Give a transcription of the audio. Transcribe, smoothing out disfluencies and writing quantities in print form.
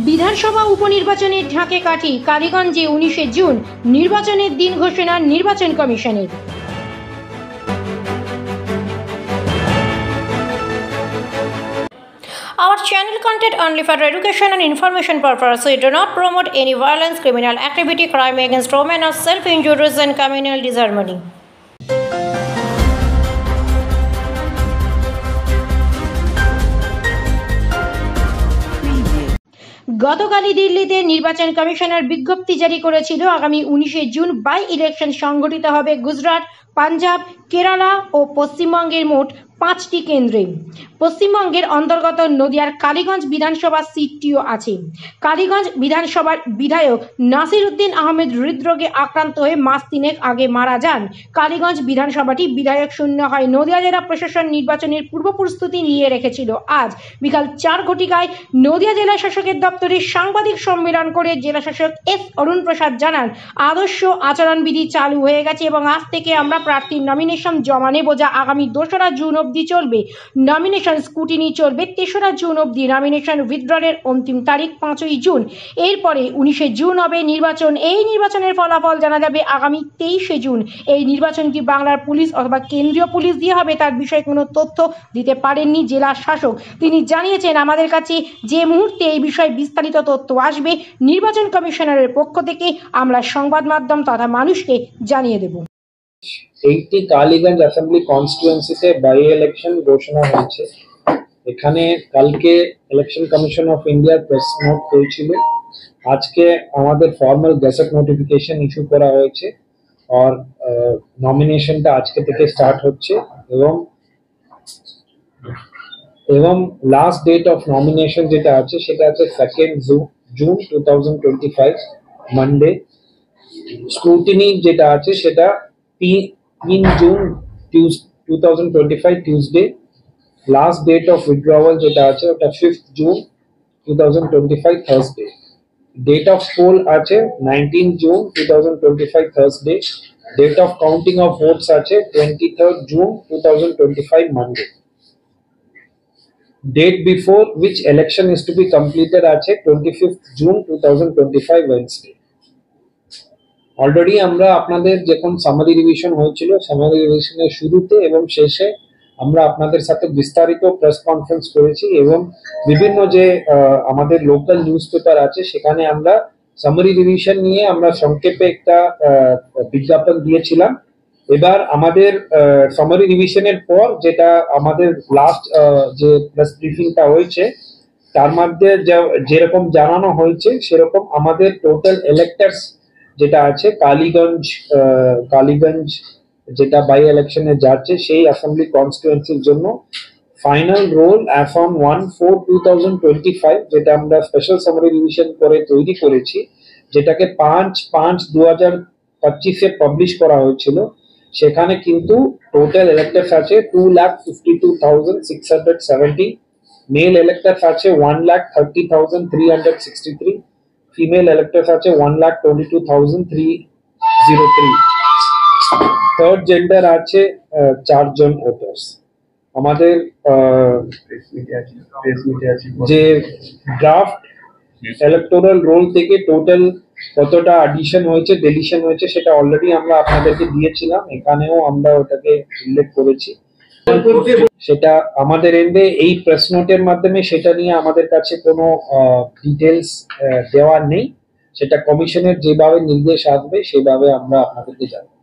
বিধানসভা উপনির্বাচনের ঢাকে কাঠি কালীগঞ্জে 19 জুন নির্বাচনের দিন ঘোষণা নির্বাচন কমিশনের। Our channel content only for education and information purpose. We do not promote any violence, criminal activity, crime against women, or self-injuries and communal disharmony. গতকালই দিল্লিতে নির্বাচন কমিশনার বিজ্ঞপ্তি জারি করেছিল আগামী 19 জুন বাই ইলেকশন সংগঠিত হবে গুজরাট, পাঞ্জাব, কেরালা ও পশ্চিমবঙ্গের মোট 5টি কেন্দ্রে। পশ্চিমবঙ্গের অন্তর্গত নদিয়ার কালীগঞ্জ বিধানসভা সিটটিও আছে। কালীগঞ্জ বিধানসভার বিধায়ক নাসির উদ্দিন আহমেদ হৃদরোগে আক্রান্ত হয়ে মাস 3 আগে মারা যান। কালীগঞ্জ বিধানসভাটি বিধায়ক শূন্য হয়। নদিয়া জেলা প্রশাসন নির্বাচনের পূর্ব প্রস্তুতি নিয়ে রেখেছিল। আজ বিকাল 4 ঘটিকায় নদিয়া জেলা শাসকের দপ্তরে সাংবাদিক সম্মেলন করে জেলা শাসক এস অরুণ প্রসাদ জানান, আদর্শ আচরণবিধি চালু হয়ে গেছে এবং আজ থেকে আমরা প্রার্থীর নমিনেশন জমা নেব, যা আগামী 2রা জুন অবধি চলবে। নমিনেশন স্ক্রুটিনি চলবে 3রা জুন অবধি। নমিনেশন উইথড্রলের অন্তিম তারিখ 5ই জুন। এরপরে 19 জুন হবে নির্বাচন। এই নির্বাচনের ফলাফল জানা যাবে আগামী 23 জুন। এই নির্বাচন কি বাংলার পুলিশ অথবা কেন্দ্রীয় পুলিশ দিয়ে হবে তার বিষয়ে কোনো তথ্য দিতে পারেননি জেলা শাসক। তিনি জানিয়েছেন, আমাদের কাছে যে মুহূর্তে এই বিষয়ে বিস্তারিত তথ্য আসবে নির্বাচন কমিশনারের পক্ষ থেকে আমরা সংবাদ মাধ্যম তথা মানুষকে জানিয়ে দেব। 80 কালীগঞ্জ অ্যাসেম্বলি কনস্টিটুয়েন্সিতে বাই ইলেকশন ঘোষণা হয়েছে। এখানে কালকে ইলেকশন কমিশন অফ ইন্ডিয়ার প্রেস নোট হয়েছিল। আজকে আমাদের ফর্মাল গেজেট নোটিফিকেশন ইস্যু করা হয়েছে আর নমিনেশনটা আজকে থেকে স্টার্ট হচ্ছে এবং লাস্ট ডেট অফ নমিনেশন যেটা আছে সেটা আছে 2nd জুন 2025 মানডে। স্ক্রুটিনি যেটা আছে সেটা 3 June 2025 Tuesday. Last date of withdrawal যেটা আছে ওটা 5th June 2025 Thursday. Date of poll আছে 19 June 2025 Thursday. Date of counting of votes আছে 23rd June 2025 Monday. Date before which election is to be completed আছে 25th June 2025 Wednesday. Already আমরা আপনাদের যখন summary revision হয়েছিল, সামারি রিভিশনের শুরুতে এবং শেষে আমরা আপনাদের সাথে বিস্তারিত প্রেস কনফারেন্স করেছি এবং বিভিন্ন যে আমাদের লোকাল নিউজ পেপার আছে সেখানে আমরা সামারি রিভিশন নিয়ে আমরা সংক্ষেপে একটা বিজ্ঞাপন দিয়েছিলাম। এবার আমাদের সামারি রিভিশনের পর যেটা আমাদের লাস্ট যে প্রেস ব্রিফিংটা হয়েছে তার মধ্যে যেরকম জানানো হয়েছে সেরকম আমাদের টোটাল ইলেক্টরস যেটা আছে কালীগঞ্জ যেটা বাই ইলেকশনে যাচ্ছে সেই অ্যাসেম্বলি কনস্টিটুয়েন্সির জন্য ফাইনাল রোল অ্যাজ অন 1/4/2025 যেটা আমরা স্পেশাল সামারি রিভিশন করে তৈরি করেছি, যেটাকে 5/5/2025 পাবলিশ করা হয়েছিল। সেখানে কিন্তু টোটাল ইলেক্টরস আছে 2,52,670, মেল ইলেক্টরস আছে 1,30,363, ফিমেল ইলেক্টরস আছে 1,22,303, থার্ড জেন্ডার আছে 4 জন ভোটার্স। আমাদের যে ড্রাফট ইলেকটোরাল রোল থেকে টোটাল কতটা অ্যাডিশন হয়েছে ডিলিশন হয়েছে সেটা অলরেডি আমরা আপনাদেরকে দিয়েছিলাম, এখানেও আমরা ওটাকে উল্লেখ করেছি। সেটা আমাদের এন্ডে এই প্রেস নোটের মাধ্যমে সেটা নিয়ে আমাদের কাছে কোনো ডিটেলস দেওয়ার নেই। সেটা কমিশনের যেভাবে নির্দেশ আসবে সেভাবে আমরা আপনাদেরকে জানাবো।